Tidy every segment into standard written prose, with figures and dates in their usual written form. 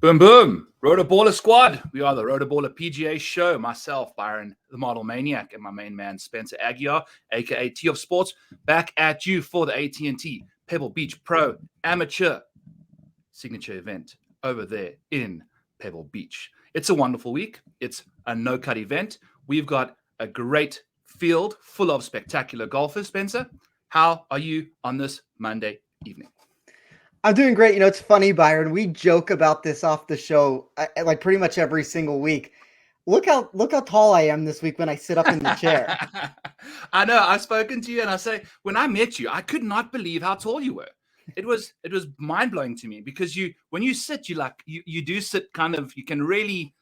Boom, boom. RotoBaller squad. We are the RotoBaller PGA show. Myself, Byron, the model maniac, and my main man, Spencer Aguiar, a.k.a. T of Sports, back at you for the AT&T Pebble Beach Pro Amateur signature event over there in Pebble Beach. It's a wonderful week. It's a no-cut event. We've got a great field full of spectacular golfers. Spencer, how are you on this Monday evening? I'm doing great. You know, it's funny, Byron. We joke about this off the show like pretty much every single week. Look how tall I am this week when I sit up in the chair. I know. I've spoken to you, and I say when I met you, I could not believe how tall you were. It was mind blowing to me because when you sit, you do sit kind of. You can really,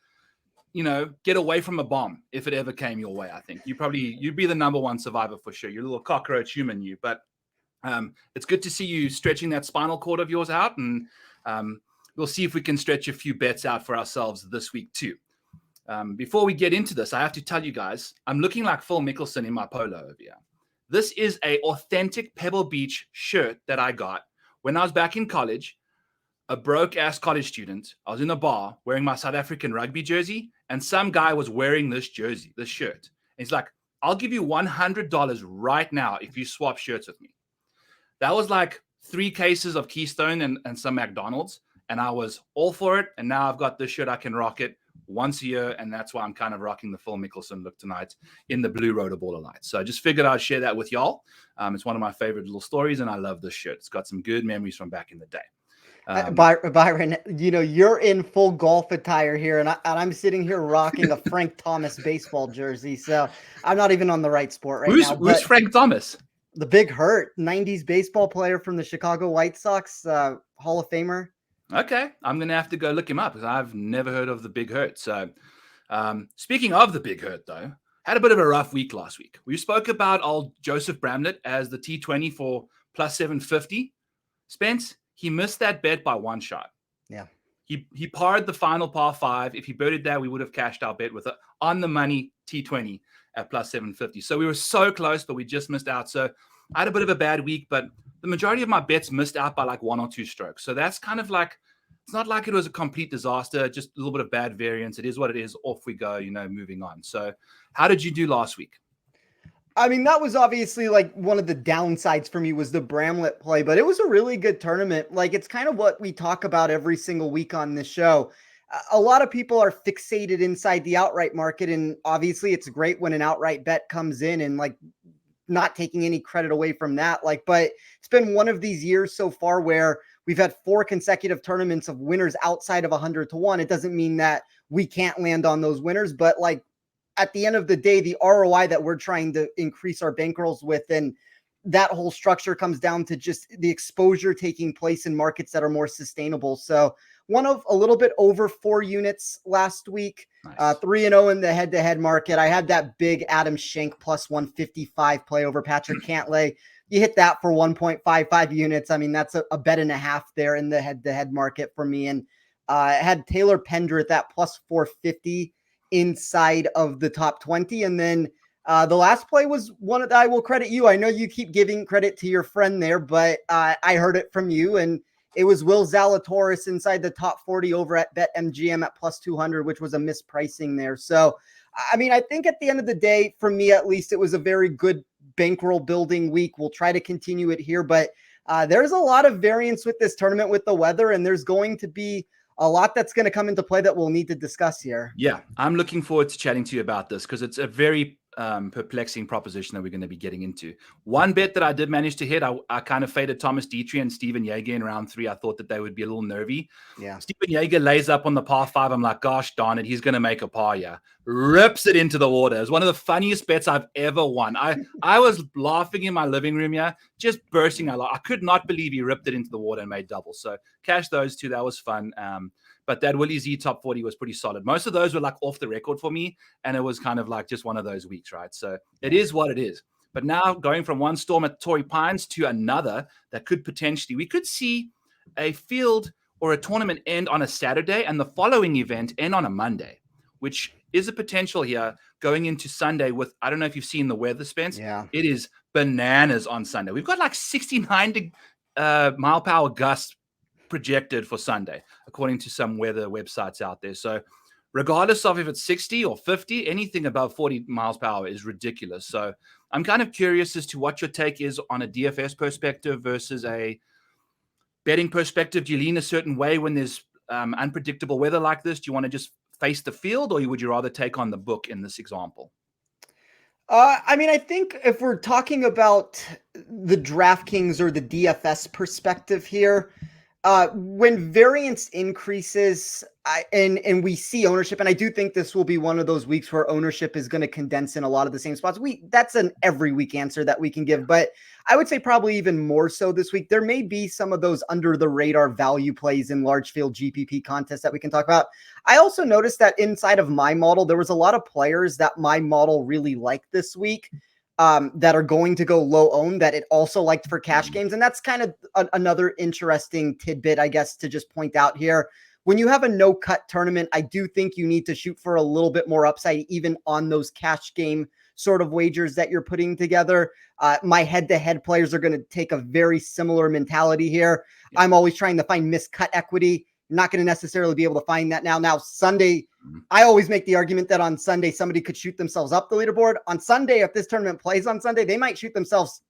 get away from a bomb if it ever came your way. I think you'd be the number one survivor for sure. You're a little cockroach human, but. It's good to see you stretching that spinal cord of yours out, and we'll see if we can stretch a few bets out for ourselves this week too. Before we get into this, I have to tell you guys, I'm looking like Phil Mickelson in my polo over here. This is an authentic Pebble Beach shirt that I got when I was back in college, a broke-ass college student. I was in a bar wearing my South African rugby jersey, and some guy was wearing this shirt. And he's like, I'll give you $100 right now if you swap shirts with me. That was like 3 cases of Keystone and some McDonald's, and I was all for it. And now I've got this shirt. I can rock it once a year, and that's why I'm kind of rocking the Phil Mickelson look tonight in the blue RotoBaller lights. So I just figured I'd share that with y'all. It's one of my favorite little stories, and I love this shirt. It's got some good memories from back in the day. Byron, you're in full golf attire here, and I'm sitting here rocking a Frank Thomas baseball jersey. So I'm not even on the right sport right now. Who's Frank Thomas? The Big Hurt, 90s baseball player from the Chicago White Sox, Hall of Famer. Okay, I'm going to have to go look him up because I've never heard of the Big Hurt. So speaking of the Big Hurt, though, had a bit of a rough week last week. We spoke about old Joseph Bramlett as the T20 for plus 750. Spence, he missed that bet by one shot. Yeah. He parred the final par 5. If he birdied that, we would have cashed our bet with an on-the-money T20 at plus 750. So we were so close, but we just missed out. So I had a bit of a bad week, but the majority of my bets missed out by like 1 or 2 strokes. So that's kind of like, it's not like it was a complete disaster, just a little bit of bad variance. It is what it is. Off we go, moving on. So how did you do last week? I mean, that was obviously like one of the downsides for me was the Bramlett play, but it was a really good tournament. Like it's kind of what we talk about every single week on this show. A lot of people are fixated inside the outright market, and obviously it's great when an outright bet comes in, and like not taking any credit away from that. But it's been one of these years so far where we've had 4 consecutive tournaments of winners outside of 100 to 1. It doesn't mean that we can't land on those winners, but like at the end of the day, the ROI that we're trying to increase our bankrolls with, and that whole structure comes down to just the exposure taking place in markets that are more sustainable. So one of a little bit over 4 units last week, nice. 3-0 in the head-to-head market. I had that big Adam Schenk plus 155 play over Patrick Cantlay. You hit that for 1.55 units. I mean, that's a bet and a half there in the head-to-head market for me. And I had Taylor Pendrith at that plus 450 inside of the top 20. And then the last play was one that I will credit you. I know you keep giving credit to your friend there, but I heard it from you, and it was Will Zalatoris inside the top 40 over at BetMGM at plus 200, which was a mispricing there. So, I mean, I think at the end of the day, for me at least, it was a very good bankroll building week. We'll try to continue it here, but there's a lot of variance with this tournament with the weather, and there's going to be a lot that's going to come into play that we'll need to discuss here. Yeah, I'm looking forward to chatting to you about this because it's a very perplexing proposition that we're going to be getting into. One bet that I did manage to hit, I kind of faded Thomas Dietrich and Steven Jaeger in round 3. I thought that they would be a little nervy. Yeah. Steven Jaeger lays up on the par 5. I'm like, gosh darn it, he's going to make a par. Yeah, rips it into the water. It's one of the funniest bets I've ever won. I was laughing in my living room, just bursting out. I could not believe he ripped it into the water and made double. So cash those 2. That was fun. But that Willie Z top 40 was pretty solid. Most of those were like off the record for me, and it was kind of like just one of those weeks, right? So it is what it is. But now going from one storm at Torrey Pines to another that could potentially, we could see a field or a tournament end on a Saturday and the following event end on a Monday, which is a potential here going into Sunday with, I don't know if you've seen the weather, Spence. Yeah. It is bananas on Sunday. We've got like 69 mile per hour gusts projected for Sunday, according to some weather websites out there. So regardless of if it's 60 or 50, anything above 40 miles per hour is ridiculous. So I'm kind of curious as to what your take is on a DFS perspective versus a betting perspective. Do you lean a certain way when there's unpredictable weather like this? Do you want to just face the field, or would you rather take on the book in this example? I mean, I think if we're talking about the DraftKings or the DFS perspective here, when variance increases and we see ownership, and I do think this will be one of those weeks where ownership is going to condense in a lot of the same spots. That's an every week answer that we can give, but I would say probably even more so this week. There may be some of those under the radar value plays in large field GPP contests that we can talk about. I also noticed that inside of my model, there was a lot of players that my model really liked this week. That are going to go low owned that it also liked for cash games. And that's kind of another interesting tidbit, I guess, to just point out here. When you have a no cut tournament, I do think you need to shoot for a little bit more upside, even on those cash game sort of wagers that you're putting together. My head-to-head players are going to take a very similar mentality here. Yeah. I'm always trying to find miscut equity. You're not going to necessarily be able to find that now. Now, Sunday, I always make the argument that on Sunday, somebody could shoot themselves up the leaderboard. On Sunday, if this tournament plays on Sunday, they might shoot themselves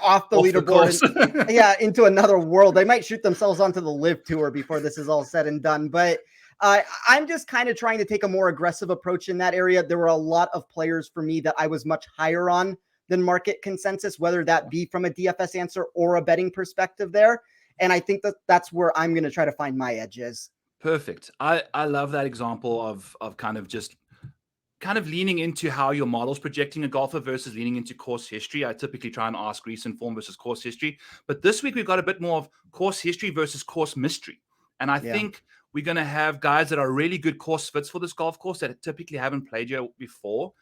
off the leaderboard and, into another world. They might shoot themselves onto the Live Tour before this is all said and done. But I'm just kind of trying to take a more aggressive approach in that area. There were a lot of players for me that I was much higher on than market consensus, whether that be from a DFS answer or a betting perspective there. And I think that that's where I'm going to try to find my edges. Perfect. I love that example of kind of leaning into how your model's projecting a golfer versus leaning into course history. I typically try and ask recent form versus course history. But this week we've got a bit more of course history versus course mystery. And I think we're going to have guys that are really good course fits for this golf course that typically haven't played here before,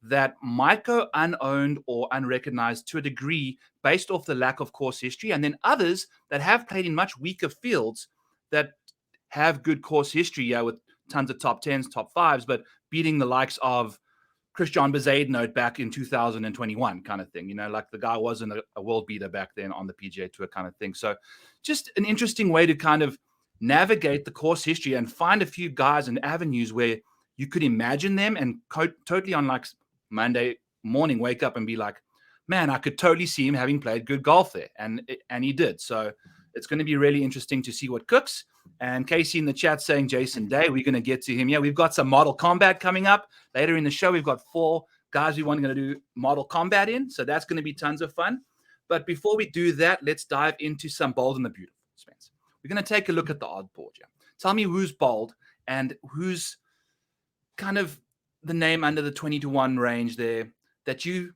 that might go unowned or unrecognized to a degree based off the lack of course history. And then others that have played in much weaker fields that have good course history, with tons of top 10s, top 5s, but beating the likes of Christian Bezuidenhout back in 2021 kind of thing. Like the guy wasn't a world beater back then on the PGA Tour kind of thing. So just an interesting way to kind of navigate the course history and find a few guys and avenues where you could imagine them and totally on like Monday morning, wake up and be like, man, I could totally see him having played good golf there. And he did. So it's going to be really interesting to see what cooks. And Casey in the chat saying Jason Day, we're going to get to him. Yeah, we've got some model combat coming up later in the show. We've got 4 guys we want to do model combat in. So that's going to be tons of fun. But before we do that, let's dive into some bold and the beautiful, Spence. We're going to take a look at the odd board. Yeah. Tell me who's bold and who's kind of the name under the 20-1 range there that you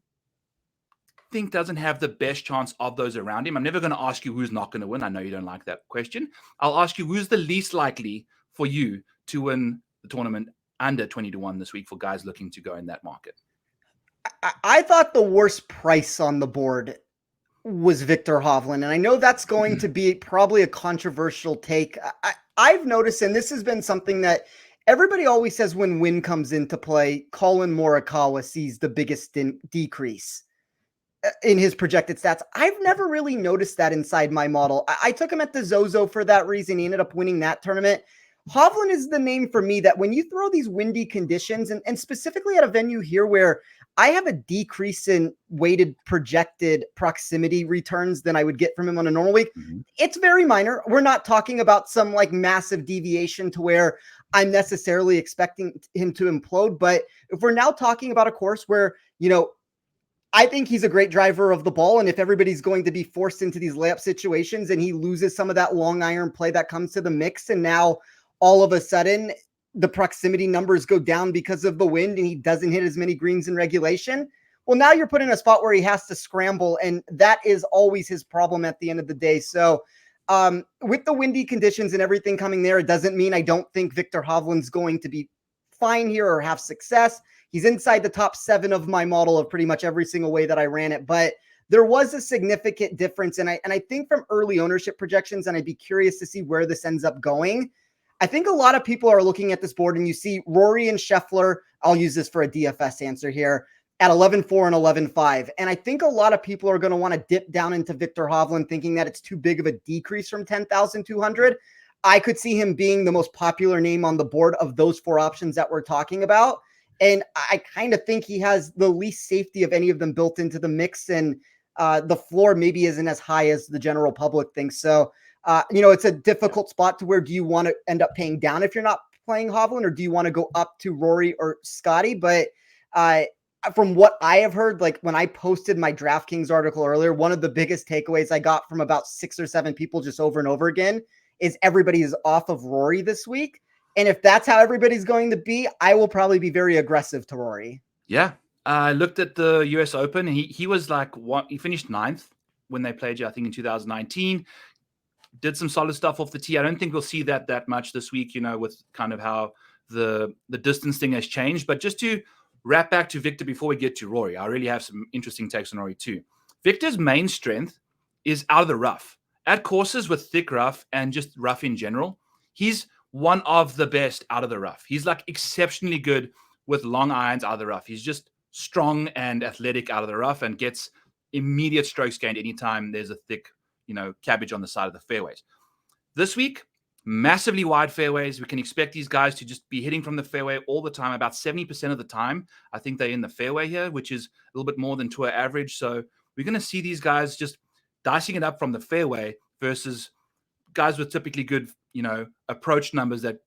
think doesn't have the best chance of those around him. I'm never going to ask you who's not going to win. I know you don't like that question. I'll ask you who's the least likely for you to win the tournament under 20-1 this week for guys looking to go in that market. I thought the worst price on the board was Viktor Hovland. And I know that's going to be probably a controversial take. I've noticed, and this has been something that everybody always says when win comes into play, Colin Morikawa sees the biggest decrease in his projected stats. I've never really noticed that inside my model. I took him at the Zozo for that reason. He ended up winning that tournament. Hovland is the name for me that when you throw these windy conditions and specifically at a venue here where I have a decrease in weighted projected proximity returns than I would get from him on a normal week. It's very minor. We're not talking about some like massive deviation to where I'm necessarily expecting him to implode. But if we're now talking about a course where, I think he's a great driver of the ball. And if everybody's going to be forced into these layup situations and he loses some of that long iron play that comes to the mix, and now all of a sudden the proximity numbers go down because of the wind and he doesn't hit as many greens in regulation, well, now you're put in a spot where he has to scramble. And that is always his problem at the end of the day. So with the windy conditions and everything coming there, it doesn't mean I don't think Viktor Hovland's going to be fine here or have success. He's inside the top 7 of my model of pretty much every single way that I ran it, but there was a significant difference. And I think from early ownership projections, and I'd be curious to see where this ends up going. I think a lot of people are looking at this board and you see Rory and Scheffler. I'll use this for a DFS answer here. at 11-4 and 11-5. And I think a lot of people are going to want to dip down into Viktor Hovland thinking that it's too big of a decrease from 10,200. I could see him being the most popular name on the board of those 4 options that we're talking about. And I kind of think he has the least safety of any of them built into the mix. And the floor maybe isn't as high as the general public thinks. So, it's a difficult spot to where do you want to end up paying down if you're not playing Hovland, or do you want to go up to Rory or Scotty? But from what I have heard, like when I posted my DraftKings article earlier, one of the biggest takeaways I got from about 6 or 7 people just over and over again is everybody is off of Rory this week. And if that's how everybody's going to be, I will probably be very aggressive to Rory. Yeah. I looked at the US Open. And he was like, he finished 9th when they played you, I think in 2019. Did some solid stuff off the tee. I don't think we'll see that much this week, with kind of how the distance thing has changed. But just to wrap back to Viktor before we get to Rory, I really have some interesting takes on Rory too. Viktor's main strength is out of the rough. At courses with thick rough and just rough in general, he's one of the best out of the rough. He's like exceptionally good with long irons out of the rough. He's just strong and athletic out of the rough and gets immediate strokes gained anytime there's a thick, cabbage on the side of the fairways. This week, massively wide fairways. We can expect these guys to just be hitting from the fairway all the time. About 70% of the time, I think they're in the fairway here, which is a little bit more than tour average. So we're going to see these guys just dicing it up from the fairway versus guys with typically good, approach numbers that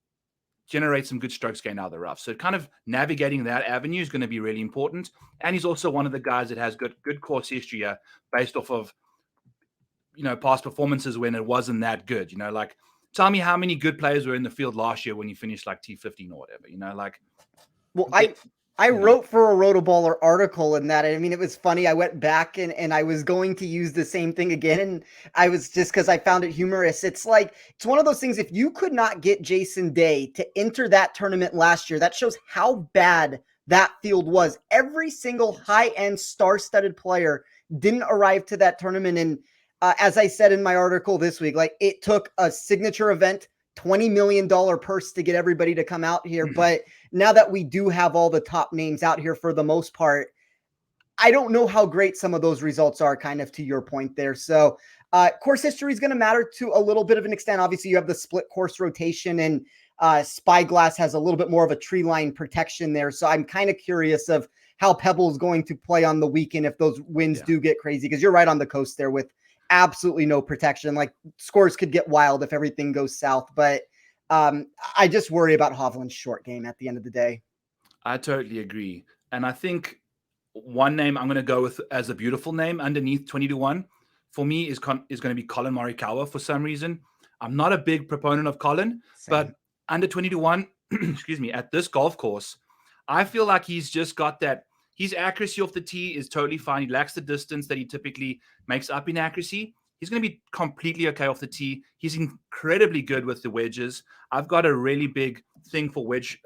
generate some good strokes gained out of the rough. So kind of navigating that avenue is going to be really important. And he's also one of the guys that has good course history here based off of, past performances when it wasn't that good. Tell me how many good players were in the field last year when you finished like T15 or whatever, Well, I wrote for a RotoBaller article in that. I mean, it was funny. I went back and I was going to use the same thing again. And I was just because I found it humorous. It's one of those things. If you could not get Jason Day to enter that tournament last year, that shows how bad that field was. Every single high-end star-studded player didn't arrive to that tournament. And as I said in my article this week, it took a signature event, $20 million purse to get everybody to come out here. But now that we do have all the top names out here for the most part, I don't know how great some of those results are, kind of to your point there. So course history is going to matter to a little bit of an extent. Obviously, you have the split course rotation, and Spyglass has a little bit more of a tree line protection there. So I'm kind of curious of how Pebble is going to play on the weekend if those winds do get crazy, because you're right on the coast there with absolutely no protection. Like, scores could get wild if everything goes south, but I just worry about Hovland's short game at the end of the day. I totally agree. And I think one name I'm going to go with as a beautiful name underneath 20-1 for me is going to be Colin Morikawa for some reason. I'm not a big proponent of Colin, but under 20-1, excuse me, at this golf course, I feel like he's just got that. His accuracy off the tee is totally fine. He lacks the distance that he typically makes up in accuracy. He's going to be completely okay off the tee. He's incredibly good with the wedges. I've got a really big thing for wedge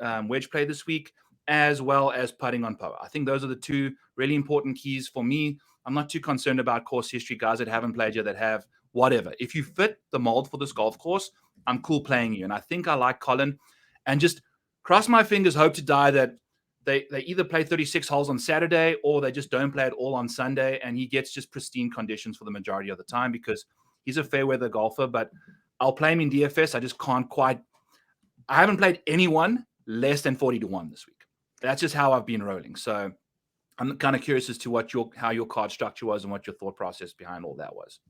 play this week, as well as putting on power. I think those are the 2 really important keys for me. I'm not too concerned about course history, guys that haven't played yet, that have whatever. If you fit the mold for this golf course, I'm cool playing you. And I think I like Colin. And just cross my fingers, hope to die that they either play 36 holes on Saturday or they just don't play it all on Sunday, and he gets just pristine conditions for the majority of the time, because he's a fair weather golfer. But I'll play him in DFS. I just can't quite. I haven't played anyone less than 40-1 this week. That's just how I've been rolling. So I'm kind of curious as to how your card structure was and what your thought process behind all that was.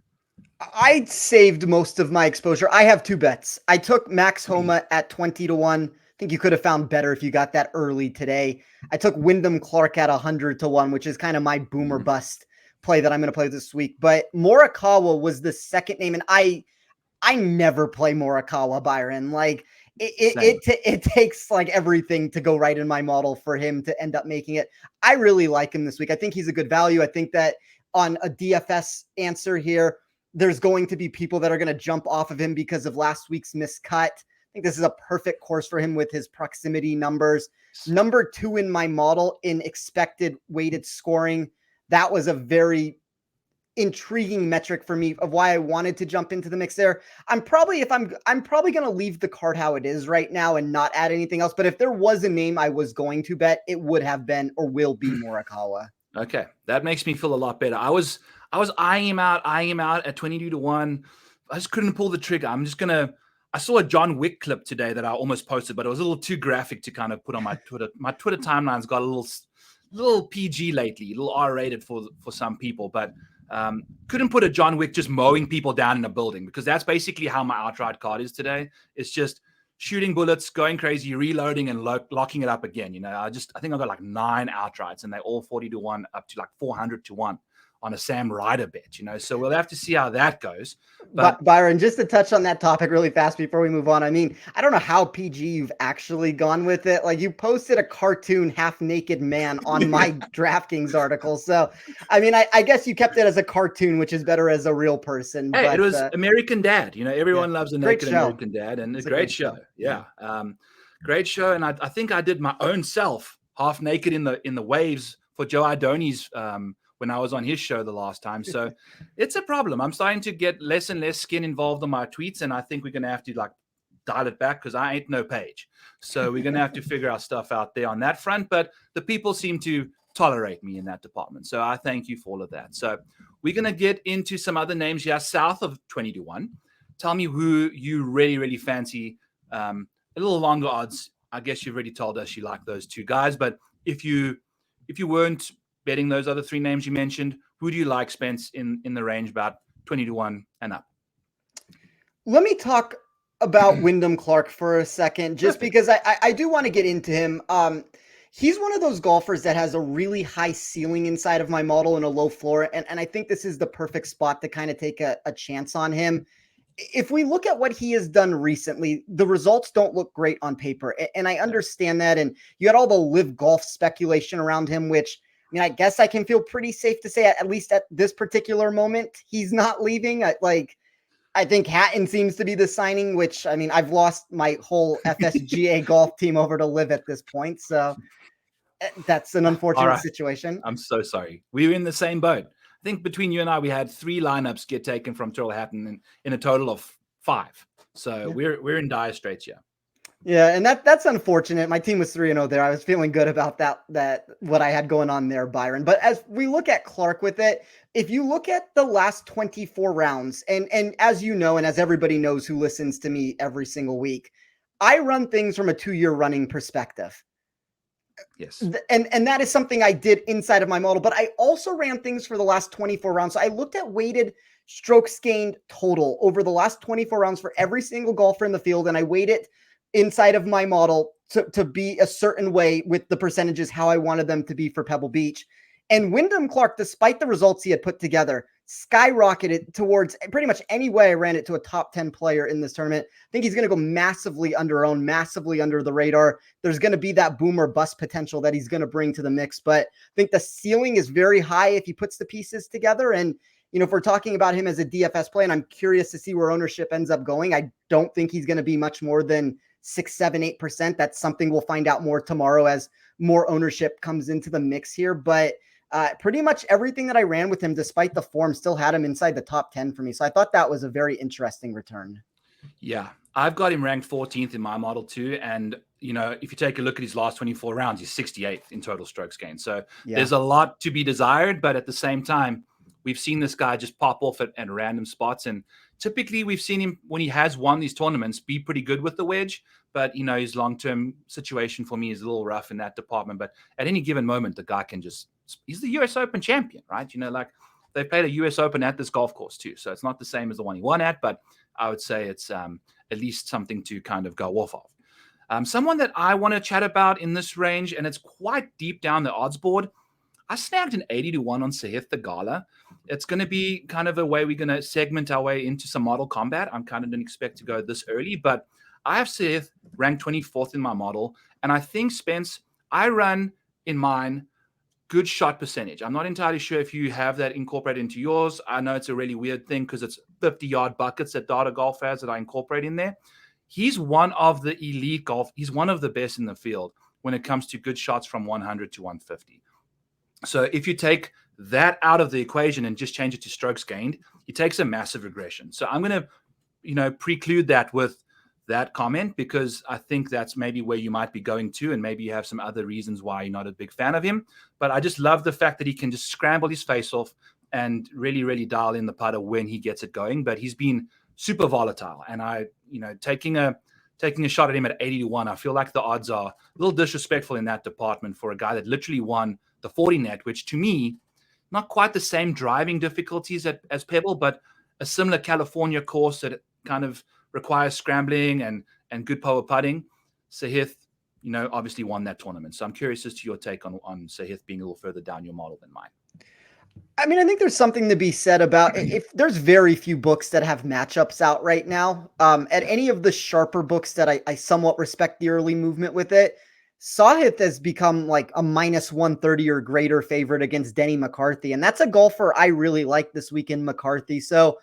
I saved most of my exposure. I have 2 bets. I took Max Homa at 20-1. I think you could have found better if you got that early today. I took Wyndham Clark at 100-1, which is kind of my boomer bust play that I'm going to play this week. But Morikawa was the second name, and I never play Morikawa, Byron. Like it takes like everything to go right in my model for him to end up making it. I really like him this week. I think he's a good value. I think that on a DFS answer here, there's going to be people that are going to jump off of him because of last week's miscut. I think this is a perfect course for him with his proximity numbers. Number 2 in my model in expected weighted scoring. That was a very intriguing metric for me of why I wanted to jump into the mix there. I'm probably going to leave the card how it is right now and not add anything else. But if there was a name I was going to bet, it would have been or will be Morikawa. Okay, that makes me feel a lot better. I was eyeing him out at 22-1. I just couldn't pull the trigger. I saw a John Wick clip today that I almost posted, but it was a little too graphic to kind of put on my Twitter. My Twitter timeline's got a little PG lately, a little R-rated for some people, but couldn't put a John Wick just mowing people down in a building, because that's basically how my outright card is today. It's just shooting bullets, going crazy, reloading, and locking it up again. I think I got like 9 outrights, and they're all 40-1 up to like 400-1 on a Sam Ryder bet. So we'll have to see how that goes. But Byron, just to touch on that topic really fast before we move on. I mean, I don't know how PG you've actually gone with it. Like, you posted a cartoon half-naked man on my DraftKings article. So, I mean, I guess you kept it as a cartoon, which is better as a real person. Hey, but, it was American Dad. Everyone loves a naked American Dad, and it's a great show. Yeah. Great show. And I think I did my own self half naked in the waves for Joe Idoni's when I was on his show the last time. So it's a problem. I'm starting to get less and less skin involved in my tweets, and I think we're going to have to dial it back, because I ain't no Page. So we're going to have to figure our stuff out there on that front. But the people seem to tolerate me in that department. So I thank you for all of that. So we're going to get into some other names here south of 20-1. Tell me who you really, really fancy. A little longer odds. I guess you've already told us you like those 2 guys. But if you weren't betting those other 3 names you mentioned, who do you like, Spence, in the range about 20-1 and up? Let me talk about Wyndham Clark for a second, just because I do want to get into him. He's one of those golfers that has a really high ceiling inside of my model and a low floor. And I think this is the perfect spot to kind of take a chance on him. If we look at what he has done recently, the results don't look great on paper. And I understand that. And you had all the live golf speculation around him, which, I mean, I guess I can feel pretty safe to say, at least at this particular moment, he's not leaving. I think Hatton seems to be the signing, which, I mean, I've lost my whole FSGA golf team over to live at this point. So that's an unfortunate situation. I'm so sorry. We were in the same boat. I think between you and I, we had 3 lineups get taken from Tyrrell Hatton in a total of 5. So we're in dire straits here. Yeah, and that's unfortunate. My team was 3-0 there. I was feeling good about that what I had going on there, Byron. But as we look at Clark with it, if you look at the last 24 rounds, and as you know, and as everybody knows who listens to me every single week, I run things from a 2-year running perspective. Yes. And that is something I did inside of my model, but I also ran things for the last 24 rounds. So I looked at weighted strokes gained total over the last 24 rounds for every single golfer in the field, and I weighed it inside of my model to be a certain way with the percentages, how I wanted them to be for Pebble Beach. And Wyndham Clark, despite the results he had put together, skyrocketed towards pretty much any way I ran it to a top 10 player in this tournament. I think he's going to go massively underowned, massively under the radar. There's going to be that boom or bust potential that he's going to bring to the mix. But I think the ceiling is very high if he puts the pieces together. And, if we're talking about him as a DFS play, and I'm curious to see where ownership ends up going, I don't think he's going to be much more than 6, 7, 8%. That's something we'll find out more tomorrow as more ownership comes into the mix here. But pretty much everything that I ran with him, despite the form, still had him inside the top 10 for me. So I thought that was a very interesting return. Yeah, I've got him ranked 14th in my model too. And, if you take a look at his last 24 rounds, he's 68th in total strokes gained. So there's a lot to be desired. But at the same time, we've seen this guy just pop off at random spots. And typically we've seen him, when he has won these tournaments, be pretty good with the wedge. But, his long-term situation for me is a little rough in that department. But at any given moment, the guy can he's the US Open champion, right? They played a US Open at this golf course too. So it's not the same as the one he won at, but I would say it's at least something to kind of go off of. Someone that I want to chat about in this range, and it's quite deep down the odds board, I snagged an 80-1 on Sahith Theegala. It's going to be kind of a way we're going to segment our way into some model combat. I'm kind of didn't expect to go this early, but I have Sahith ranked 24th in my model. And I think, Spence, I run in mine good shot percentage. I'm not entirely sure if you have that incorporated into yours. I know it's a really weird thing because it's 50-yard buckets that Data Golf has that I incorporate in there. He's one of the elite golf. He's one of the best in the field when it comes to good shots from 100 to 150. So if you take that out of the equation and just change it to strokes gained, he takes a massive regression. So I'm going to, preclude that with that comment, because I think that's maybe where you might be going to, and maybe you have some other reasons why you're not a big fan of him. But I just love the fact that he can just scramble his face off and really, really dial in the putter when he gets it going. But he's been super volatile, and taking a shot at him at 80-1, I feel like the odds are a little disrespectful in that department for a guy that literally won the 40 net, which to me, not quite the same driving difficulties as Pebble, but a similar California course that kind of requires scrambling and good power putting. Sahith, obviously won that tournament. So I'm curious as to your take on Sahith being a little further down your model than mine. I mean, I think there's something to be said about if there's very few books that have matchups out right now. At any of the sharper books that I somewhat respect the early movement with it, Sahith has become like a minus 130 or greater favorite against Denny McCarthy. And that's a golfer I really like this weekend, McCarthy. So,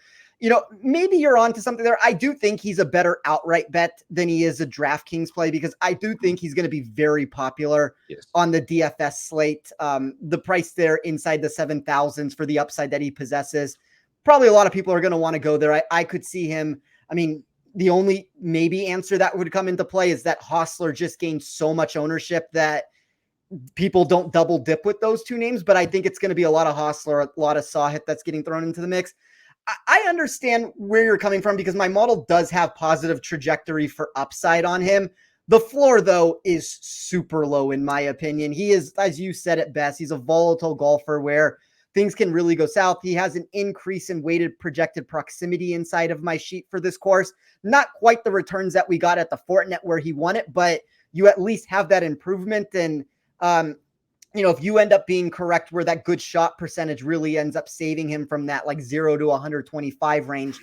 maybe you're onto something there. I do think he's a better outright bet than he is a DraftKings play, because I do think he's going to be very popular on the DFS slate. The price there inside the 7,000s for the upside that he possesses. Probably a lot of people are going to want to go there. I could see him. I mean, the only maybe answer that would come into play is that Hostler just gained so much ownership that people don't double dip with those two names. But I think it's going to be a lot of Hostler, a lot of Sahith that's getting thrown into the mix. I understand where you're coming from, because my model does have positive trajectory for upside on him. The floor, though, is super low, in my opinion. He is, as you said it best, he's a volatile golfer where things can really go south. He has an increase in weighted projected proximity inside of my sheet for this course. Not quite the returns that we got at the Fortinet where he won it, but you at least have that improvement. And, if you end up being correct where that good shot percentage really ends up saving him from that like 0 to 125 range,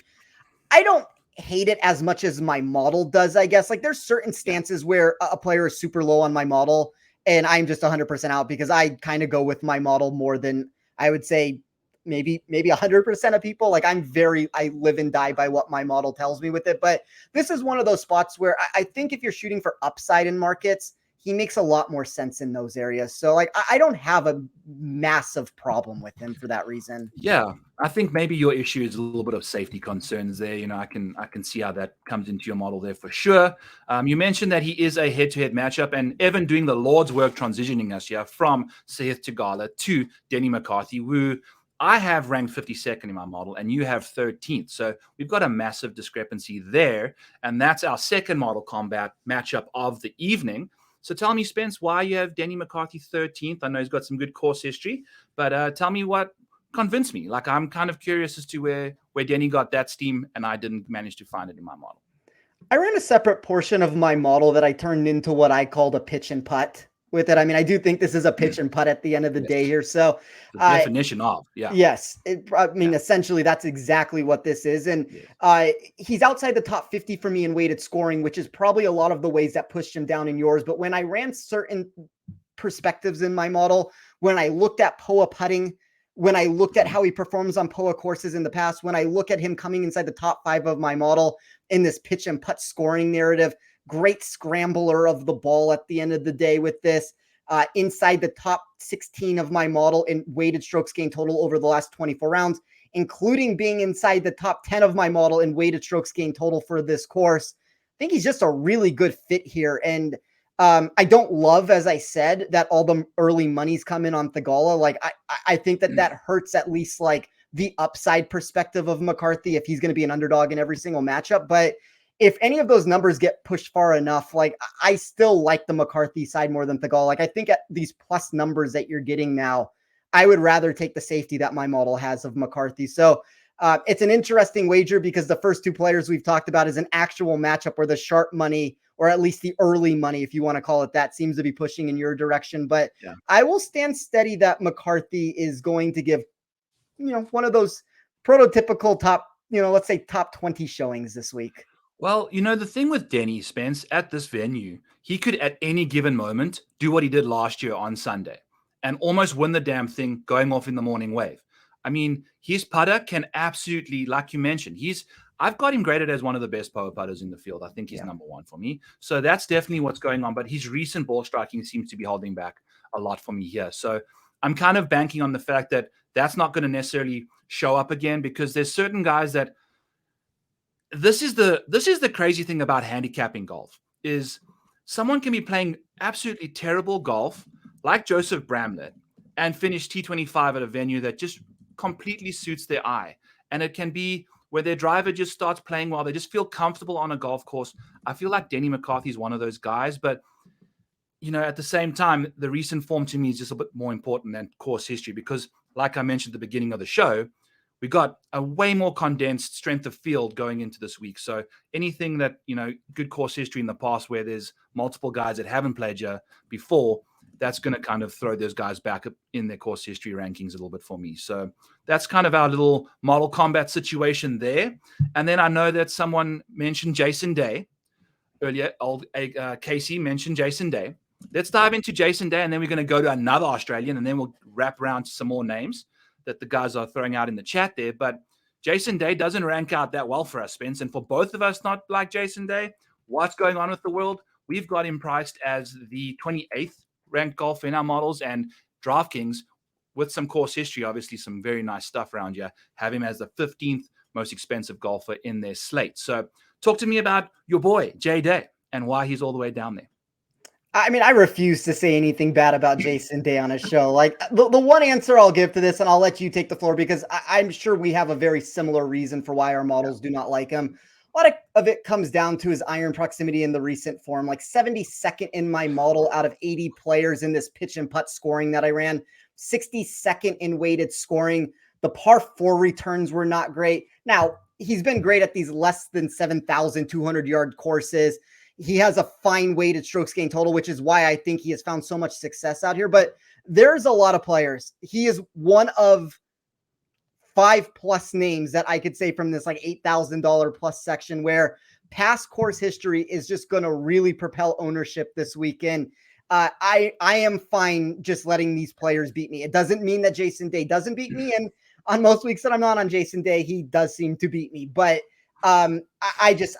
I don't hate it as much as my model does, I guess. Like there's certain stances where a player is super low on my model and I'm just 100% out, because I kind of go with my model more than I would say maybe 100% of people. Like I live and die by what my model tells me with it. But this is one of those spots where I think if you're shooting for upside in markets, he makes a lot more sense in those areas. So like, I don't have a massive problem with him for that reason. Yeah. I think maybe your issue is a little bit of safety concerns there. I can see how that comes into your model there for sure. You mentioned that he is a head-to-head matchup, and Evan doing the Lord's work transitioning us here from Sahith Theegala to Denny McCarthy, who I have ranked 52nd in my model and you have 13th. So we've got a massive discrepancy there. And that's our second model combat matchup of the evening. So tell me, Spence, why you have Denny McCarthy 13th. I know he's got some good course history, but tell me what convinced me. Like, I'm kind of curious as to where Denny got that steam, and I didn't manage to find it in my model. I ran a separate portion of my model that I turned into what I called a pitch and putt with it. I mean, I do think this is a pitch and putt at the end of the day here. So the definition of, yes, essentially that's exactly what this is. And he's outside the top 50 for me in weighted scoring, which is probably a lot of the ways that pushed him down in yours. But when I ran certain perspectives in my model, when I looked at POA putting, when I looked at how he performs on POA courses in the past, when I look at him coming inside the top 5 of my model in this pitch and putt scoring narrative, great scrambler of the ball at the end of the day with this, inside the top 16 of my model in weighted strokes gained total over the last 24 rounds, including being inside the top 10 of my model in weighted strokes gained total for this course. I think he's just a really good fit here. And I don't love, as I said, that all the early money's come in on Theegala. Like I think that hurts at least like the upside perspective of McCarthy if he's going to be an underdog in every single matchup. But if any of those numbers get pushed far enough, like I still like the McCarthy side more than Theegala. Like I think at these plus numbers that you're getting now, I would rather take the safety that my model has of McCarthy. So it's an interesting wager because the first two players we've talked about is an actual matchup where the sharp money, or at least the early money, if you want to call it that, seems to be pushing in your direction. But I will stand steady that McCarthy is going to give, one of those prototypical top, let's say top 20 showings this week. Well, the thing with Denny, Spence, at this venue, he could at any given moment do what he did last year on Sunday and almost win the damn thing going off in the morning wave. I mean, his putter can absolutely, like you mentioned, I've got him graded as one of the best power putters in the field. I think he's number one for me. So that's definitely what's going on. But his recent ball striking seems to be holding back a lot for me here. So I'm kind of banking on the fact that that's not going to necessarily show up again, because there's certain guys that this is the crazy thing about handicapping golf is someone can be playing absolutely terrible golf like Joseph Bramlett and finish T25 at a venue that just completely suits their eye. And it can be where their driver just starts playing well. They just feel comfortable on a golf course. I feel like Denny McCarthy is one of those guys, but at the same time, the recent form to me is just a bit more important than course history, because like I mentioned at the beginning of the show, we got a way more condensed strength of field going into this week. So anything that, good course history in the past where there's multiple guys that haven't played you before, that's going to kind of throw those guys back in their course history rankings a little bit for me. So that's kind of our little model combat situation there. And then I know that someone mentioned Jason Day earlier. Casey mentioned Jason Day. Let's dive into Jason Day, and then we're going to go to another Australian, and then we'll wrap around to some more names that the guys are throwing out in the chat there. But Jason Day doesn't rank out that well for us, Spence. And for both of us not like Jason Day, what's going on with the world? We've got him priced as the 28th ranked golfer in our models, and DraftKings, with some course history, obviously some very nice stuff around here, have him as the 15th most expensive golfer in their slate. So talk to me about your boy, Jay Day, and why he's all the way down there. I mean, I refuse to say anything bad about Jason Day on a show. Like the one answer I'll give to this, and I'll let you take the floor, because I'm sure we have a very similar reason for why our models do not like him. A lot of it comes down to his iron proximity in the recent form, like 72nd in my model out of 80 players in this pitch and putt scoring that I ran, 62nd in weighted scoring. The par 4 returns were not great. Now, he's been great at these less than 7,200 yard courses. He has a fine weighted strokes gain total, which is why I think he has found so much success out here. But there's a lot of players. He is one of 5+ names that I could say from this like $8,000 plus section where past course history is just going to really propel ownership this weekend. I am fine just letting these players beat me. It doesn't mean that Jason Day doesn't beat me. And on most weeks that I'm not on Jason Day, he does seem to beat me. But I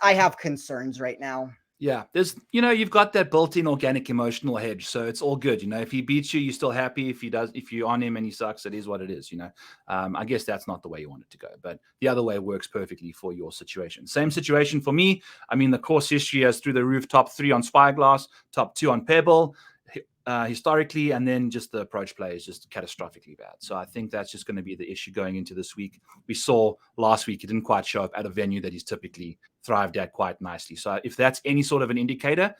have concerns right now. Yeah, there's, you've got that built-in organic emotional hedge, so it's all good. If he beats you, you're still happy. If you're on him and he sucks, it is what it is. I guess that's not the way you want it to go, but the other way works perfectly for your situation. Same situation for me. I mean, the course history is through the roof, top 3 on Spyglass, top 2 on Pebble, historically, and then just the approach play is just catastrophically bad. So I think that's just going to be the issue going into this week. We saw last week, he didn't quite show up at a venue that he's typically thrived at quite nicely. So if that's any sort of an indicator,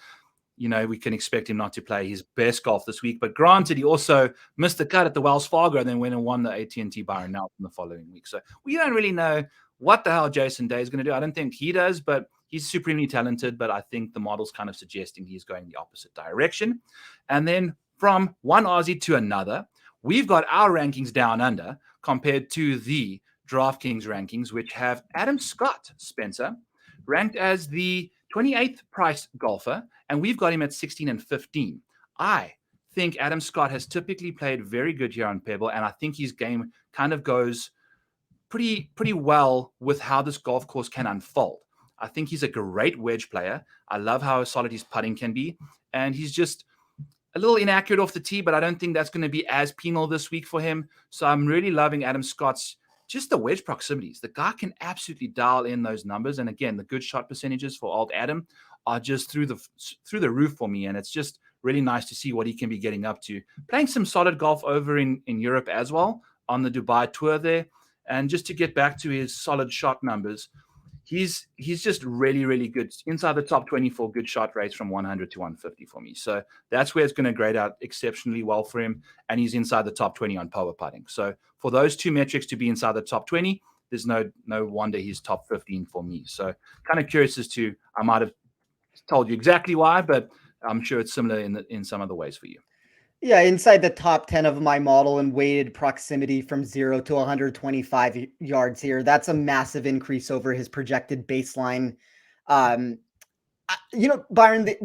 we can expect him not to play his best golf this week. But granted, he also missed the cut at the Wells Fargo and then went and won the AT&T Byron Lindeque the following week. So we don't really know what the hell Jason Day is going to do. I don't think he does, but he's supremely talented. But I think the model's kind of suggesting he's going the opposite direction. And then from one Aussie to another, we've got our rankings down under compared to the DraftKings rankings, which have Adam Scott, Spencer, ranked as the 28th price golfer, and we've got him at 16 and 15. I think Adam Scott has typically played very good here on Pebble, and I think his game kind of goes pretty well with how this golf course can unfold. I think he's a great wedge player. I love how solid his putting can be, and he's just a little inaccurate off the tee, but I don't think that's going to be as penal this week for him. So I'm really loving Adam Scott's just the wedge proximities. The guy can absolutely dial in those numbers. And again, the good shot percentages for old Adam are just through the roof for me. And it's just really nice to see what he can be getting up to. Playing some solid golf over in Europe as well on the Dubai tour there. And just to get back to his solid shot numbers, he's just really, really good. Inside the top 20 for good shot rates from 100 to 150 for me. So that's where it's going to grade out exceptionally well for him. And he's inside the top 20 on power putting. So for those two metrics to be inside the top 20, there's no wonder he's top 15 for me. So kind of curious as to, I might have told you exactly why, but I'm sure it's similar in some other ways for you. Yeah, inside the top 10 of my model in weighted proximity from 0 to 125 yards here. That's a massive increase over his projected baseline. Byron,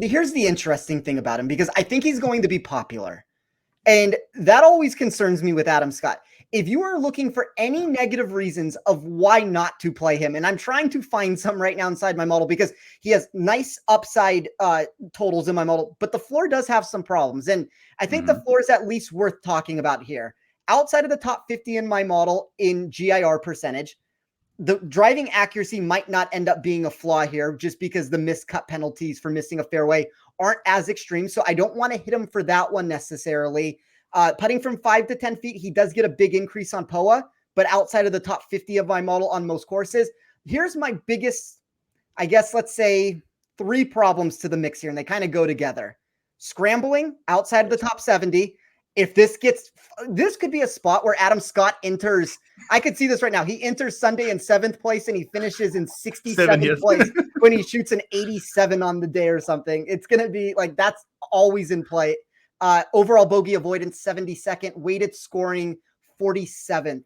here's the interesting thing about him, because I think he's going to be popular. And that always concerns me with Adam Scott. if you are looking for any negative reasons of why not to play him, and I'm trying to find some right now inside my model because he has nice upside totals in my model, but the floor does have some problems. And I think the floor is at least worth talking about here. Outside of the top 50 in my model in GIR percentage, the driving accuracy might not end up being a flaw here just because the missed cut penalties for missing a fairway aren't as extreme. So I don't want to hit him for that one necessarily. Putting from 5 to 10 feet, he does get a big increase on POA, but outside of the top 50 of my model on most courses, here's my biggest, I guess, let's say 3 problems to the mix here, and they kind of go together. Scrambling outside of the top 70. If this could be a spot where Adam Scott enters. I could see this right now. He enters Sunday in 7th place and he finishes in 67th place when he shoots an 87 on the day or something. It's going to be like, that's always in play. Overall bogey avoidance, 72nd, weighted scoring, 47th.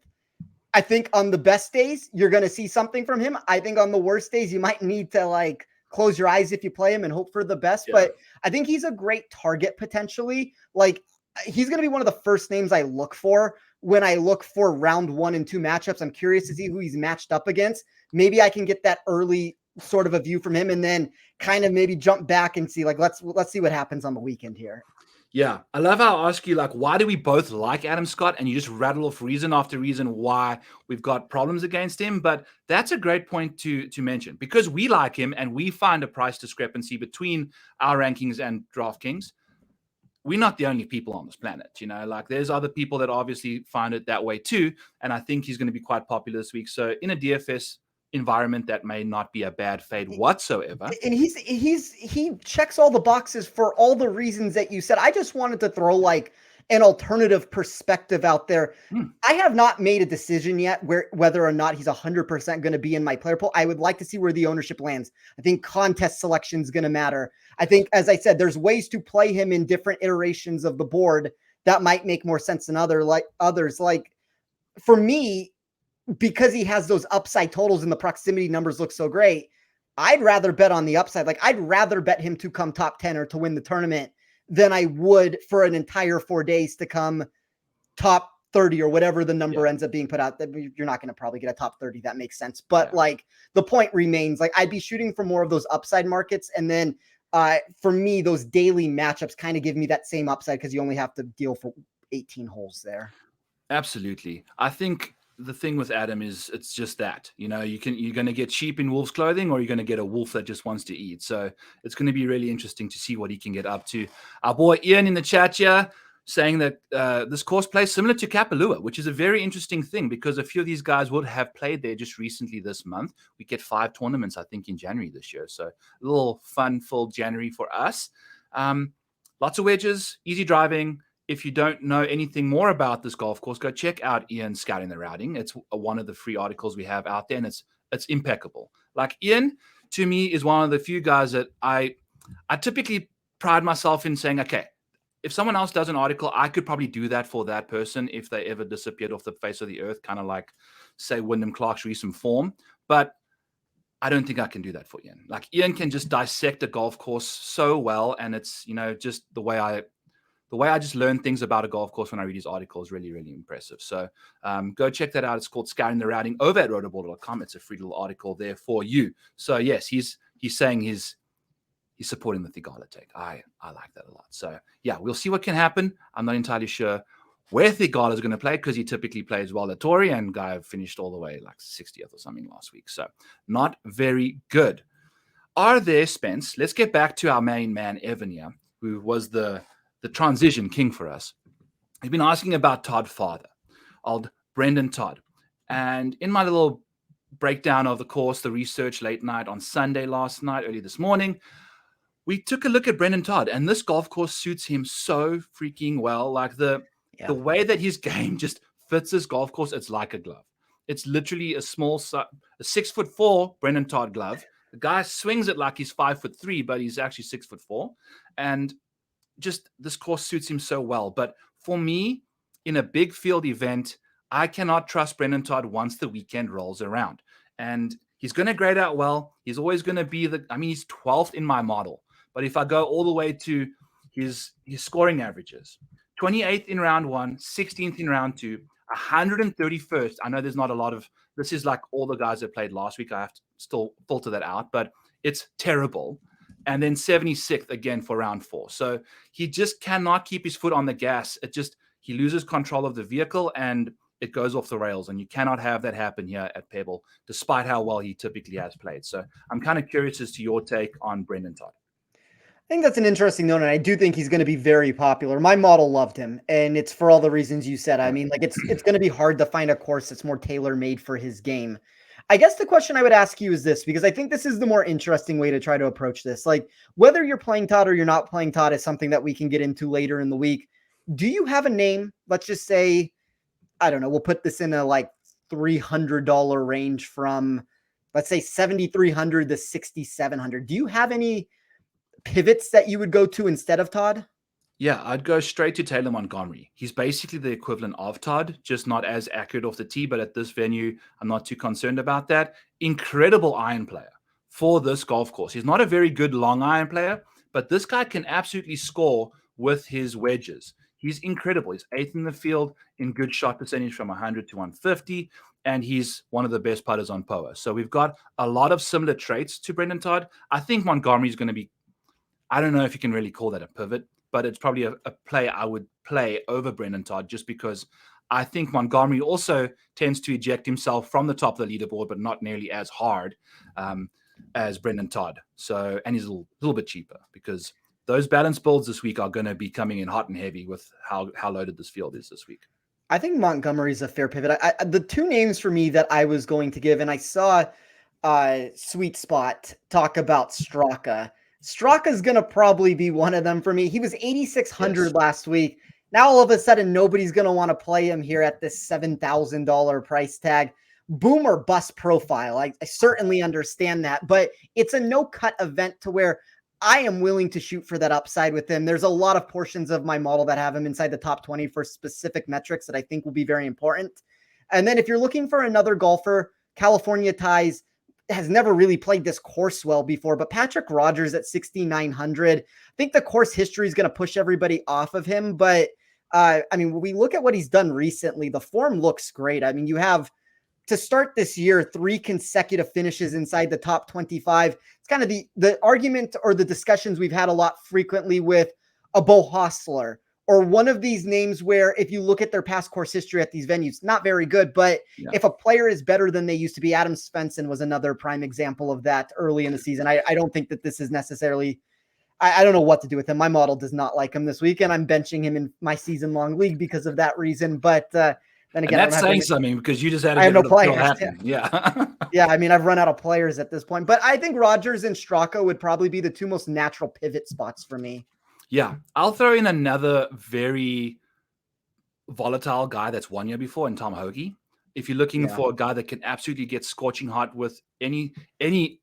I think on the best days, you're going to see something from him. I think on the worst days, you might need to like close your eyes if you play him and hope for the best. Yeah. But I think he's a great target potentially. Like, he's going to be one of the first names I look for when I look for round 1 and 2 matchups. I'm curious to see who he's matched up against. Maybe I can get that early sort of a view from him and then kind of maybe jump back and see, like, let's see what happens on the weekend here. Yeah. I love how I ask you, like, why do we both like Adam Scott? And you just rattle off reason after reason why we've got problems against him. But that's a great point to mention because we like him and we find a price discrepancy between our rankings and DraftKings. We're not the only people on this planet, like there's other people that obviously find it that way too. And I think he's going to be quite popular this week. So in a DFS environment, that may not be a bad fade whatsoever. And he checks all the boxes for all the reasons that you said. I just wanted to throw like an alternative perspective out there. I have not made a decision yet whether or not he's 100% going to be in my player pool. I would like to see where the ownership lands. I think contest selection is going to matter. I think, as I said, there's ways to play him in different iterations of the board that might make more sense than others. Like for me, because he has those upside totals and the proximity numbers look so great, I'd rather bet on the upside. Like I'd rather bet him to come top 10 or to win the tournament than I would for an entire 4 days to come top 30 or whatever the number ends up being put out. That you're not going to probably get a top 30. That makes sense. But like the point remains, like I'd be shooting for more of those upside markets. And then for me, those daily matchups kind of give me that same upside because you only have to deal for 18 holes there. Absolutely. I think the thing with Adam is it's just that, you're going to get sheep in wolf's clothing or you're going to get a wolf that just wants to eat. So it's going to be really interesting to see what he can get up to. Our boy Ian in the chat here saying that this course plays similar to Kapalua, which is a very interesting thing because a few of these guys would have played there just recently this month. We get 5 tournaments, I think, in January this year. So a little fun-filled January for us. Lots of wedges, easy driving. If you don't know anything more about this golf course, go check out Ian's Scouting the Routing. It's one of the free articles we have out there, and it's impeccable. Like Ian, to me, is one of the few guys that I typically pride myself in saying, okay, if someone else does an article, I could probably do that for that person if they ever disappeared off the face of the earth, kind of like, say, Wyndham Clark's recent form. But I don't think I can do that for Ian. Like Ian can just dissect a golf course so well, and it's just the way I just learn things about a golf course when I read his article is really, really impressive. So go check that out. It's called Scouting the Routing over at rotoballer.com. It's a free little article there for you. So yes, he's saying he's supporting the Theegala take. I like that a lot. So yeah, we'll see what can happen. I'm not entirely sure where Theegala is going to play because he typically plays well at Torrey, and guy finished all the way like 60th or something last week. So not very good. Are there, Spence? Let's get back to our main man, Evan here, who was the transition king for us. He's been asking about Todd Father, old Brendan Todd. And in my little breakdown of the course, the research late night on Sunday last night, early this morning, we took a look at Brendan Todd, and this golf course suits him so freaking well. Like the way that his game just fits this golf course, it's like a glove. It's literally a 6'4" Brendan Todd glove. The guy swings it like he's 5'3", but he's actually 6'4", and just this course suits him so well. But for me, in a big field event, I cannot trust Brendan Todd once the weekend rolls around. And he's going to grade out well. He's always going to be he's 12th in my model. But if I go all the way to his scoring averages, 28th in round 1, 16th in round 2, 131st. I know there's not a lot of, this is like all the guys that played last week. I have to still filter that out, but it's terrible. And then 76th again for round 4. So he just cannot keep his foot on the gas. He loses control of the vehicle and it goes off the rails. And you cannot have that happen here at Pebble, despite how well he typically has played. So I'm kind of curious as to your take on Brendan Todd. I think that's an interesting note, and I do think he's going to be very popular. My model loved him, and it's for all the reasons you said. I mean, like it's going to be hard to find a course that's more tailor-made for his game. I guess the question I would ask you is this, because I think this is the more interesting way to try to approach this. Like, whether you're playing Todd or you're not playing Todd is something that we can get into later in the week. Do you have a name? Let's just say, I don't know, we'll put this in a like $300 range from, let's say, $7,300 to $6,700. Do you have any pivots that you would go to instead of Todd? Yeah, I'd go straight to Taylor Montgomery. He's basically the equivalent of Todd, just not as accurate off the tee, but at this venue, I'm not too concerned about that. Incredible iron player for this golf course. He's not a very good long iron player, but this guy can absolutely score with his wedges. He's incredible. He's 8th in the field in good shot percentage from 100 to 150, and he's one of the best putters on POA. So we've got a lot of similar traits to Brendan Todd. I think Montgomery is going to be, I don't know if you can really call that a pivot, but it's probably a play I would play over Brendan Todd just because I think Montgomery also tends to eject himself from the top of the leaderboard, but not nearly as hard as Brendan Todd. So, and he's a little bit cheaper because those balance builds this week are going to be coming in hot and heavy with how loaded this field is this week. I think Montgomery's a fair pivot. The two names for me that I was going to give, and I saw Sweet Spot talk about Straka. Straka's going to probably be one of them for me. He was 8,600 last week. Now, all of a sudden, nobody's going to want to play him here at this $7,000 price tag. Boom or bust profile. I certainly understand that, but it's a no-cut event to where I am willing to shoot for that upside with him. There's a lot of portions of my model that have him inside the top 20 for specific metrics that I think will be very important. And then if you're looking for another golfer, California Ties has never really played this course well before, but Patrick Rogers at 6,900, I think the course history is going to push everybody off of him. But I mean, when we look at what he's done recently, the form looks great. I mean, you have to start this year, 3 consecutive finishes inside the top 25. It's kind of the argument or the discussions we've had a lot frequently with a Bo Hostler or one of these names where if you look at their past course history at these venues, not very good, but if a player is better than they used to be, Adam Svensson was another prime example of that early in the season. I don't think that this is necessarily, I don't know what to do with him. My model does not like him this week, and I'm benching him in my season-long league because of that reason. But then again, and that's saying something because you just had to I have no players. Yeah. Yeah, I mean, I've run out of players at this point. But I think Rogers and Straka would probably be the two most natural pivot spots for me. Yeah, I'll throw in another very volatile guy that's won year before, and Tom Hoagie. If you're looking for a guy that can absolutely get scorching hot with any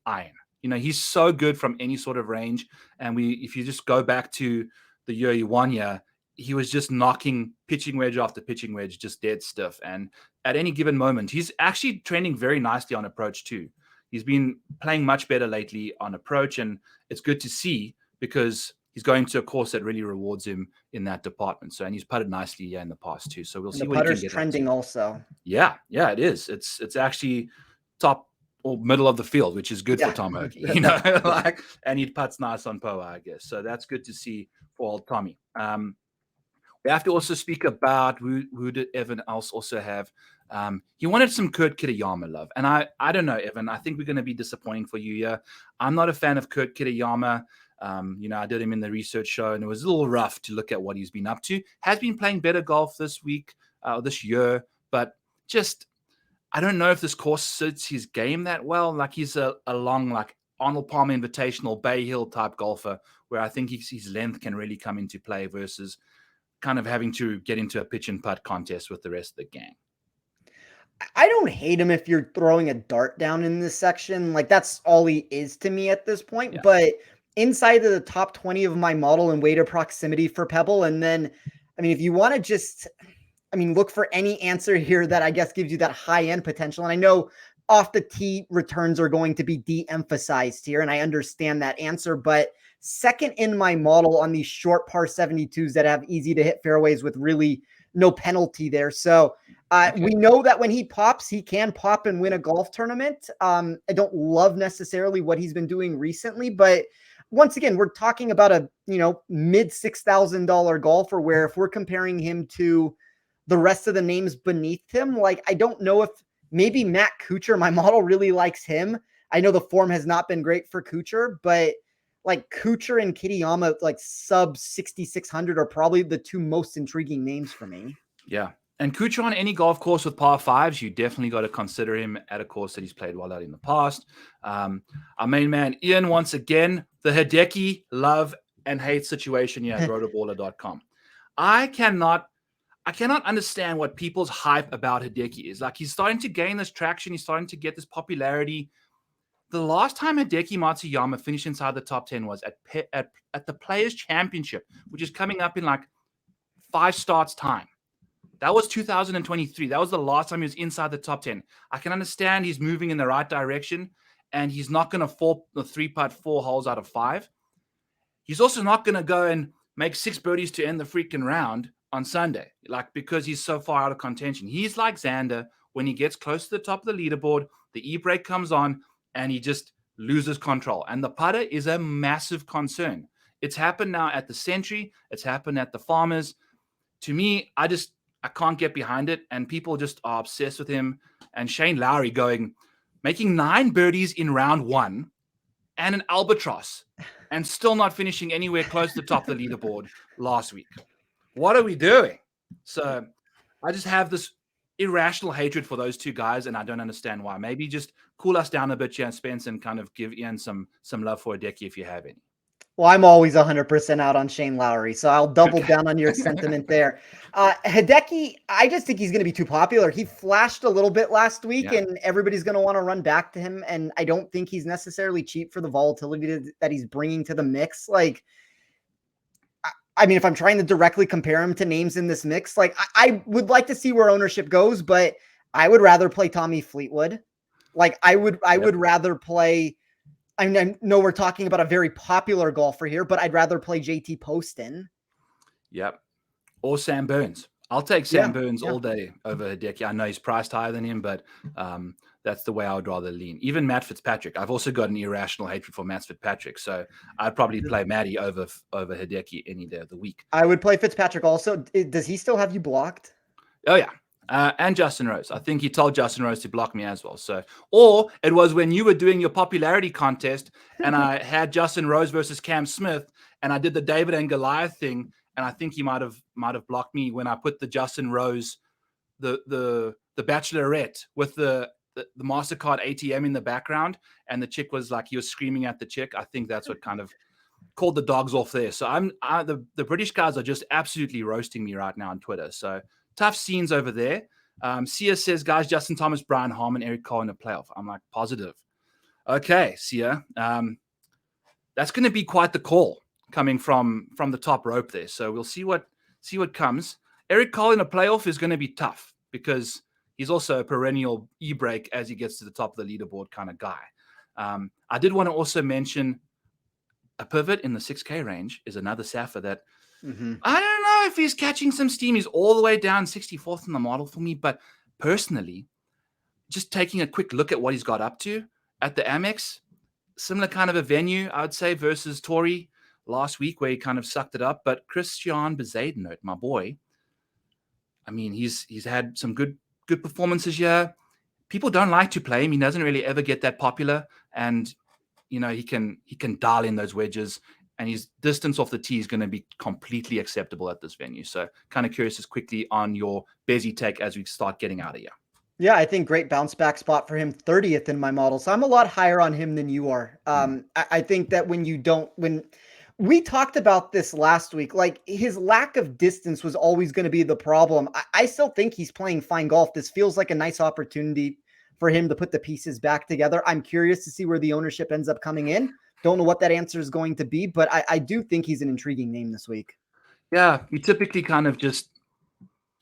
iron, you know, he's so good from any sort of range. And if you just go back to the year he won here, he was just knocking pitching wedge after pitching wedge, just dead stiff. And at any given moment, he's actually trending very nicely on approach too. He's been playing much better lately on approach, and it's good to see because he's going to a course that really rewards him in that department. So, and he's putted nicely in the past too. So we'll see what he can get. Trending also. Yeah, it is. It's actually top or middle of the field, which is good for Tom Hoagie, you know, and he putts nice on POA, I guess. So that's good to see for old Tommy. We have to also speak about who did Evan else also have. He wanted some Kurt Kitayama love. And I don't know, Evan, I think we're going to be disappointing for you here. I'm not a fan of Kurt Kitayama. You know, I did him in the research show, and it was a little rough to look at what he's been up to. Has been playing better golf this week, this year, but just, I don't know if this course suits his game that well. Like he's a long, like Arnold Palmer Invitational, Bay Hill type golfer, where I think his length can really come into play versus kind of having to get into a pitch and putt contest with the rest of the gang. I don't hate him if you're throwing a dart down in this section. Like that's all he is to me at this point. Yeah. But inside of the top 20 of my model and weighted proximity for Pebble. And then, I mean, if you want to just, I mean, look for any answer here that I guess gives you that high end potential. And I know off the tee returns are going to be de-emphasized here. And I understand that answer, but second in my model on these short par 72s that have easy to hit fairways with really no penalty there. So we know that when he pops, he can pop and win a golf tournament. I don't love necessarily what he's been doing recently, but once again, we're talking about a, mid $6,000 golfer where if we're comparing him to the rest of the names beneath him, like, I don't know if maybe Matt Kuchar, my model really likes him. I know the form has not been great for Kuchar, but like Kuchar and Kitayama, like sub 6,600 are probably the two most intriguing names for me. Yeah. And Kuchar on any golf course with par fives, you definitely got to consider him at a course that he's played well at in the past. Our main man, Ian, once again, the Hideki love and hate situation here at rotoballer.com. I cannot understand what people's hype about Hideki is. Like, he's starting to gain this traction. He's starting to get this popularity. The last time Hideki Matsuyama finished inside the top 10 was at the Players' Championship, which is coming up in like 5 starts time. That was 2023. That was the last time he was inside the top 10. I can understand he's moving in the right direction, and he's not going to fall the 3-putt 4 holes out of 5. He's also not going to go and make 6 birdies to end the freaking round on Sunday, like, because he's so far out of contention. He's like Xander. When he gets close to the top of the leaderboard, the e-brake comes on, and he just loses control. And the putter is a massive concern. It's happened now at the Century. It's happened at the Farmers. To me, I can't get behind it, and people just are obsessed with him. And Shane Lowry making 9 birdies in round 1 and an albatross, and still not finishing anywhere close to the top of the leaderboard last week. What are we doing? So I just have this irrational hatred for those two guys, and I don't understand why. Maybe just cool us down a bit here, Spence, and kind of give Ian some love for Hideki if you have any. Well, I'm always 100% out on Shane Lowry, so I'll double down on your sentiment there. Hideki, I just think he's going to be too popular. He flashed a little bit last week, and everybody's going to want to run back to him, and I don't think he's necessarily cheap for the volatility that he's bringing to the mix. Like, I mean, if I'm trying to directly compare him to names in this mix, like, I would like to see where ownership goes, but I would rather play Tommy Fleetwood. Like, I would rather play... I know we're talking about a very popular golfer here, but I'd rather play JT Poston. Yep. Or Sam Burns. I'll take Sam Burns all day over Hideki. I know he's priced higher than him, but that's the way I would rather lean. Even Matt Fitzpatrick. I've also got an irrational hatred for Matt Fitzpatrick, so I'd probably play Matty over Hideki any day of the week. I would play Fitzpatrick also. Does he still have you blocked? Oh, yeah. And Justin Rose. I think he told Justin Rose to block me as well. So, or it was when you were doing your popularity contest and I had Justin Rose versus Cam Smith, and I did the David and Goliath thing, and I think he might have blocked me when I put the Justin Rose, the Bachelorette with the MasterCard ATM in the background, and the chick was like, he was screaming at the chick. I think that's what kind of called the dogs off there. So the British guys are just absolutely roasting me right now on Twitter. So tough scenes over there. Sia says, guys, Justin Thomas, Brian Harmon, Eric Cole in the playoff. I'm like, positive. Okay, Sia. That's going to be quite the call coming from the top rope there. So we'll see what comes. Eric Cole in a playoff is going to be tough because he's also a perennial e-brake as he gets to the top of the leaderboard kind of guy. I did want to also mention a pivot in the 6K range is another Safa that I don't know if he's catching some steam. He's all the way down 64th in the model for me. But personally, just taking a quick look at what he's got up to at the Amex, similar kind of a venue, I would say, versus Torrey last week where he kind of sucked it up. But Christian Bezuidenhout, my boy, I mean, he's had some good performances here. People don't like to play him. He doesn't really ever get that popular. And, you know, he can dial in those wedges. And his distance off the tee is going to be completely acceptable at this venue. So kind of curious as quickly on your Bezzy take as we start getting out of here. Yeah, I think great bounce back spot for him, 30th in my model. So I'm a lot higher on him than you are. I think that when we talked about this last week, like his lack of distance was always going to be the problem. I still think he's playing fine golf. This feels like a nice opportunity for him to put the pieces back together. I'm curious to see where the ownership ends up coming in. Don't know what that answer is going to be, but I do think he's an intriguing name this week. Yeah, he typically kind of just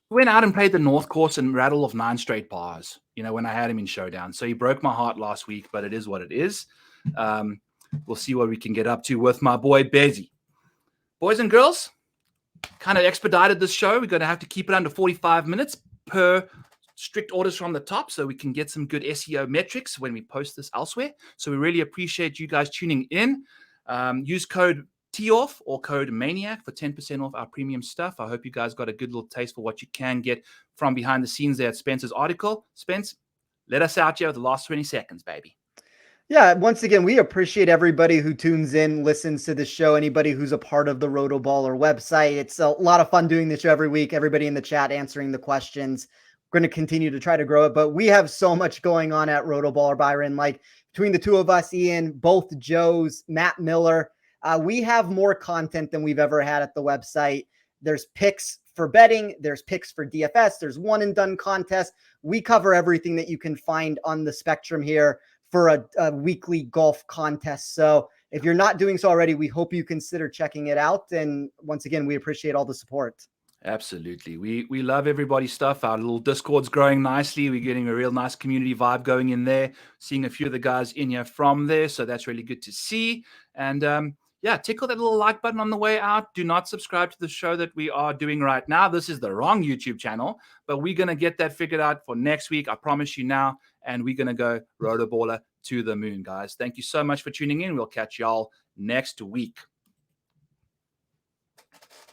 went out and played the North Course and rattle off 9 straight bars, you know, when I had him in Showdown. So he broke my heart last week, but it is what it is. We'll see what we can get up to with my boy Bezzy. Boys and girls, kind of expedited this show. We're going to have to keep it under 45 minutes per strict orders from the top so we can get some good SEO metrics when we post this elsewhere. So we really appreciate you guys tuning in. Use code TOFF or code MANIAC for 10% off our premium stuff. I hope you guys got a good little taste for what you can get from behind the scenes there at Spencer's article. Spence, let us out here with the last 20 seconds, baby. Yeah, once again, we appreciate everybody who tunes in, listens to the show, anybody who's a part of the RotoBaller website. It's a lot of fun doing this show every week, everybody in the chat answering the questions. We're going to continue to try to grow it, but we have so much going on at RotoBaller, Byron. Like between the two of us, Ian, both Joes, Matt Miller, we have more content than we've ever had at the website. There's picks for betting. There's picks for DFS. There's one and done contests. We cover everything that you can find on the spectrum here for a weekly golf contest. So if you're not doing so already, we hope you consider checking it out. And once again, we appreciate all the support. Absolutely. We love everybody's stuff. Our little Discord's growing nicely. We're getting a real nice community vibe going in there, seeing a few of the guys in here from there. So that's really good to see. And yeah, tickle that little like button on the way out. Do not subscribe to the show that we are doing right now. This is the wrong YouTube channel, but we're going to get that figured out for next week. I promise you now. And we're going to go RotoBaller to the moon, guys. Thank you so much for tuning in. We'll catch y'all next week.